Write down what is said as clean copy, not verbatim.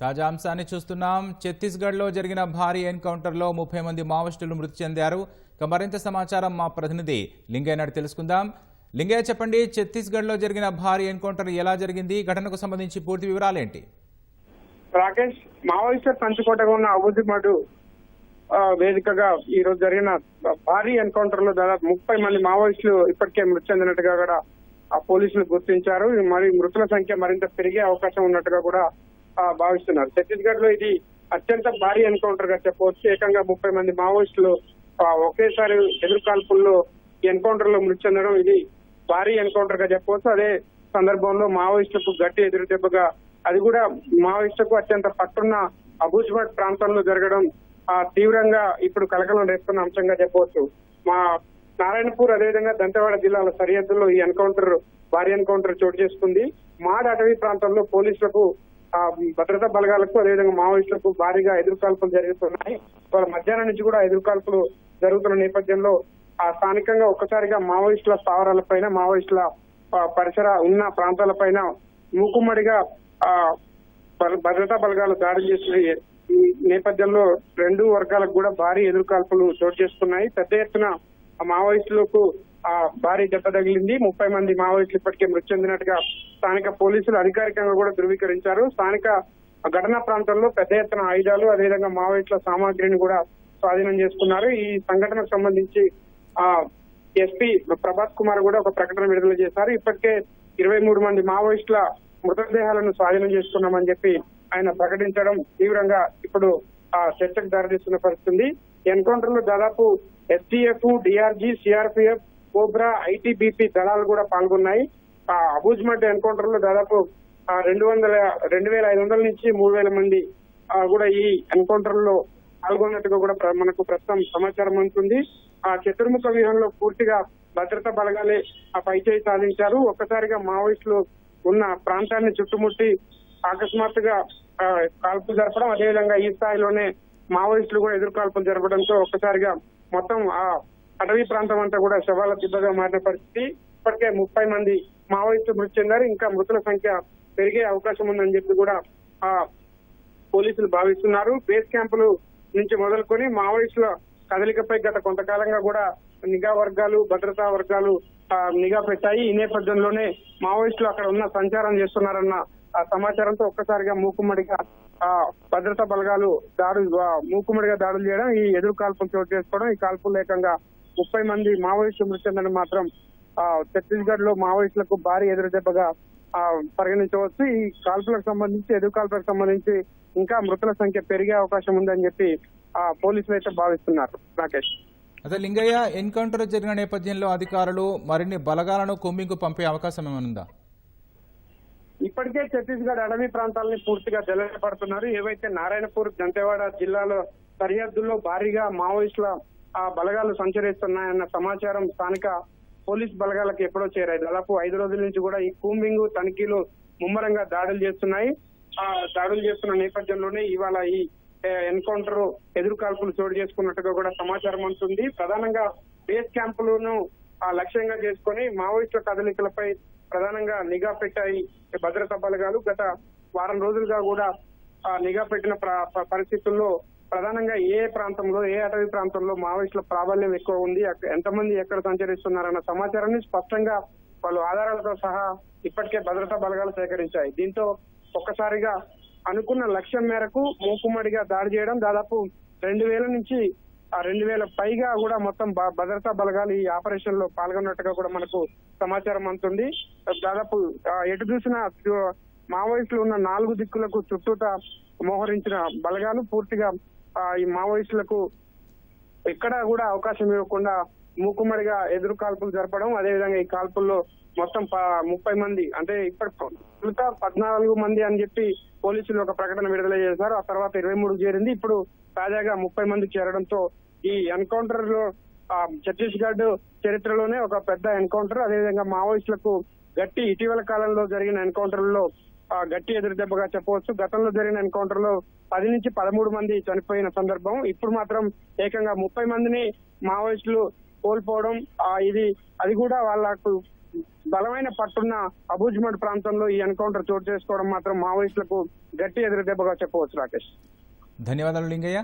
తాజా అంశాన్ని చూస్తున్నాం. ఛత్తీస్గఢ్లో జరిగిన భారీ ఎన్కౌంటర్లో 30 మంది మావోయిస్టులు మృతి చెందారు. మరింత సమాచారం మా ప్రతినిధి లింగయ్య నాడు తెలుసుకుందాం. లింగయ్య, చెప్పండి, ఛత్తీస్గఢ్లో జరిగిన భారీ ఎన్కౌంటర్ ఎలా జరిగింది? ఘటనకు సంబంధించి పూర్తి వివరాలేంటి? రాకేష్, మావోయిస్టుల పంచుకోటగా ఉన్న అబుజిమడు వేదికగా ఈ రోజు జరిగిన భారీ ఎన్కౌంటర్ లో దాదాపు 30 మంది మావోయిస్టులు ఇప్పటికే మృతి చెందినట్టుగా కూడా ఆ పోలీసులు గుర్తించారు. మరి మృతుల సంఖ్య మరింత పెరిగే అవకాశం ఉన్నట్టుగా కూడా భావిస్తున్నారు. ఛత్తీస్గఢ్ లో ఇది అత్యంత భారీ ఎన్కౌంటర్ గా చెప్పవచ్చు. ఏకంగా 30 మంది మావోయిస్టులు ఒకేసారి ఎదురుకాల్పుల్లో ఈ ఎన్కౌంటర్ లో మృతి చెందడం ఇది భారీ ఎన్కౌంటర్ గా చెప్పవచ్చు. అదే సందర్భంలో మావోయిస్టులకు గట్టి ఎదురు దెబ్బగా, అది కూడా మావోయిస్టులకు అత్యంత పట్టున్న అబుజిమడ్ ప్రాంతంలో జరగడం తీవ్రంగా ఇప్పుడు కలకలం రేపుతున్న అంశంగా చెప్పవచ్చు. మా నారాయణపూర్ అదేవిధంగా దంతెవాడ జిల్లాల సరిహద్దుల్లో ఈ భారీ ఎన్కౌంటర్ చోటు చేసుకుంది. మాడ్ అటవీ ప్రాంతంలో పోలీసులకు భద్రతా బలగాలకు అదేవిధంగా మావోయిస్టులకు భారీగా ఎదురుకాల్పులు జరుగుతున్నాయి. వాళ్ళ మధ్యాహ్నం నుంచి కూడా ఎదురుకాల్పులు జరుగుతున్న నేపథ్యంలో స్థానికంగా ఒక్కసారిగా మావోయిస్టుల స్థావరాలపైన, మావోయిస్టుల పరిసర ఉన్న ప్రాంతాలపైన మూకుమ్మడిగా భద్రతా బలగాలు దాడులు చేసిన ఈ నేపథ్యంలో రెండు వర్గాలకు కూడా భారీ ఎదురుకాల్పులు చోటు చేసుకున్నాయి. పెద్ద ఎత్తున మావోయిస్టులకు భారీ దెబ్బ తగిలింది. 30 మంది మావోయిస్టులు ఇప్పటికే మృతి చెందినట్టుగా స్థానిక పోలీసులు అధికారికంగా కూడా ధృవీకరించారు. స్థానిక ఘటనా ప్రాంతంలో పెద్ద ఎత్తున ఆయుధాలు అదేవిధంగా మావోయిస్టుల సామాగ్రిని కూడా స్వాధీనం చేసుకున్నారు. ఈ సంఘటనకు సంబంధించి ఎస్పీ ప్రభాత్ కుమార్ కూడా ఒక ప్రకటన విడుదల చేశారు. ఇప్పటికే 23 మంది మావోయిస్టుల మృతదేహాలను స్వాధీనం చేసుకున్నామని చెప్పి ఆయన ప్రకటించడం తీవ్రంగా ఇప్పుడు చర్చకు దారితీస్తున్న పరిస్థితి. ఎన్కౌంటర్ లో దాదాపు STF, DRG, CRPF, cobra, ITBP దళాలు కూడా పాల్గొన్నాయి. అబుజిమడ్ ఎన్కౌంటర్ లో దాదాపు 2,500 నుంచి 3,000 మంది కూడా ఈ ఎన్కౌంటర్ లో పాల్గొన్నట్టుగా కూడా మనకు ప్రస్తుతం సమాచారం అందుతుంది. చతుర్ముఖ వ్యూహంలో పూర్తిగా భద్రతా బలగాలే పైచేయి సాధించారు. ఒక్కసారిగా మావోయిస్టులు ఉన్న ప్రాంతాన్ని చుట్టుముట్టి అకస్మాత్తుగా కాల్పులు జరపడం, అదేవిధంగా ఈ స్థాయిలోనే మావోయిస్టులు కూడా ఎదురుకాల్పులు జరపడంతో ఒక్కసారిగా మొత్తం ఆ అటవీ ప్రాంతం అంతా కూడా శవాల దిబ్బగా మారిన పరిస్థితి. ఇప్పటికే 30 మంది మావోయిస్టులు మృతి చెందారు. ఇంకా మృతుల సంఖ్య పెరిగే అవకాశం ఉందని చెప్పి కూడా పోలీసులు భావిస్తున్నారు. బేస్ క్యాంపులు నుంచి మొదలుకొని మావోయిస్టుల కదలికపై గత కొంతకాలంగా కూడా నిఘా వర్గాలు, భద్రతా వర్గాలు నిఘా పెట్టాయి. ఈ నేపథ్యంలోనే మావోయిస్టులు అక్కడ ఉన్న సంచారం చేస్తున్నారన్న సమాచారంతో ఒక్కసారిగా మూకుమ్మడిగా భద్రతా బలగాలు మూకుమ్మడిగా దాడులు చేయడం, ఈ ఎదురు కాల్పులు చోటు చేసుకోవడం, ఈ కాల్పులు ఏకంగా 30 మంది మావోయిస్టులు మృతి చెందడం మాత్రం ఛత్తీస్గఢ్ లో మావోయిస్టులకు భారీ ఎదురు దెబ్బగా పరిగణించవచ్చు. ఈ కాల్పులకు సంబంధించి, ఎదురు కాల్పులకు సంబంధించి ఇంకా మృతుల సంఖ్య పెరిగే అవకాశం ఉందని చెప్పి పోలీసులు అయితే భావిస్తున్నారు. రాకేష్, అదే లింగయ్య, ఎన్కౌంటర్ జరిగిన నేపథ్యంలో అధికారులు మరిన్ని బలగాలను కొమ్మింకు పంపే అవకాశం ఏమనుందా? ఇప్పటికే ఛత్తీస్గఢ్ అడవి ప్రాంతాలని పూర్తిగా జల్లెడపడుతున్నారు. ఏవైతే నారాయణపూర్, దంతెవాడ జిల్లాల సరిహద్దుల్లో భారీగా మావోయిస్టుల బలగాలు సంచరిస్తున్నాయన్న సమాచారం స్థానిక పోలీస్ బలగాలకు ఎప్పుడో చేరాయి. దాదాపు 5 రోజుల నుంచి కూడా ఈ కూంబింగ్ తనిఖీలు ముమ్మరంగా దాడులు చేస్తున్నాయి. దాడులు చేస్తున్న నేపథ్యంలోనే ఇవాళ ఈ ఎన్కౌంటర్ ఎదురు కాల్పులు చోటు చేసుకున్నట్టుగా కూడా సమాచారం అందుతుంది. ప్రధానంగా బేస్ క్యాంపులను లక్ష్యంగా చేసుకుని మావోయిస్టుల కదలికలపై ప్రధానంగా నిఘా పెట్టాయి భద్రతా బలగాలు. గత వారం రోజులుగా కూడా నిఘా పెట్టిన పరిస్థితుల్లో ప్రధానంగా ఏ ప్రాంతంలో, ఏ అటవీ ప్రాంతంలో మావోయిస్టుల ప్రాబల్యం ఎక్కువ ఉంది, ఎంతమంది ఎక్కడ సంచరిస్తున్నారన్న సమాచారాన్ని స్పష్టంగా వాళ్ళు ఆధారాలతో సహా ఇప్పటికే భద్రతా బలగాలు సేకరించాయి. దీంతో ఒక్కసారిగా అనుకున్న లక్ష్యం మేరకు మూకుమ్మడిగా దాడి చేయడం, దాదాపు 2,000 నుంచి 2,000 పైగా కూడా మొత్తం భద్రతా బలగాలు ఈ ఆపరేషన్ లో పాల్గొన్నట్టుగా కూడా మనకు సమాచారం అందుతుంది. దాదాపు ఎటు చూసిన మావోయిస్టులు ఉన్న 4 దిక్కులకు చుట్టూతా మోహరించిన బలగాలు పూర్తిగా ఈ మావోయిస్టులకు ఎక్కడా కూడా అవకాశం ఇవ్వకుండా మూకుమ్మడిగా ఎదురు కాల్పులు జరపడం, అదేవిధంగా ఈ కాల్పుల్లో మొత్తం 30 మంది, అంటే ఇప్పటి 14 మంది అని చెప్పి పోలీసులు ఒక ప్రకటన విడుదల చేశారు. ఆ తర్వాత 23 చేరింది. ఇప్పుడు తాజాగా 30 మంది చేరడంతో ఈ ఎన్కౌంటర్ లో ఛత్తీస్గఢ్ చరిత్రలోనే ఒక పెద్ద ఎన్కౌంటర్, అదేవిధంగా మావోయిస్టులకు ఇటీవల కాలంలో జరిగిన ఎన్కౌంటర్లలో గట్టి ఎదురు దెబ్బగా చెప్పవచ్చు. గతంలో జరిగిన ఎన్కౌంటర్ లో 10 నుంచి 13 మంది చనిపోయిన సందర్భం. ఇప్పుడు మాత్రం ఏకంగా 30 మందిని మావోయిస్టులు కోల్పోవడం, అది కూడా వాళ్ళకు బలమైన పట్టున్న అబూజ్మడ్ ప్రాంతంలో ఈ ఎన్కౌంటర్ చోటు చేసుకోవడం మాత్రం మావోయిస్టులకు గట్టి ఎదురుదెబ్బగా చెప్పవచ్చు రాకేష్. ధన్యవాదాలు లింగయ్య.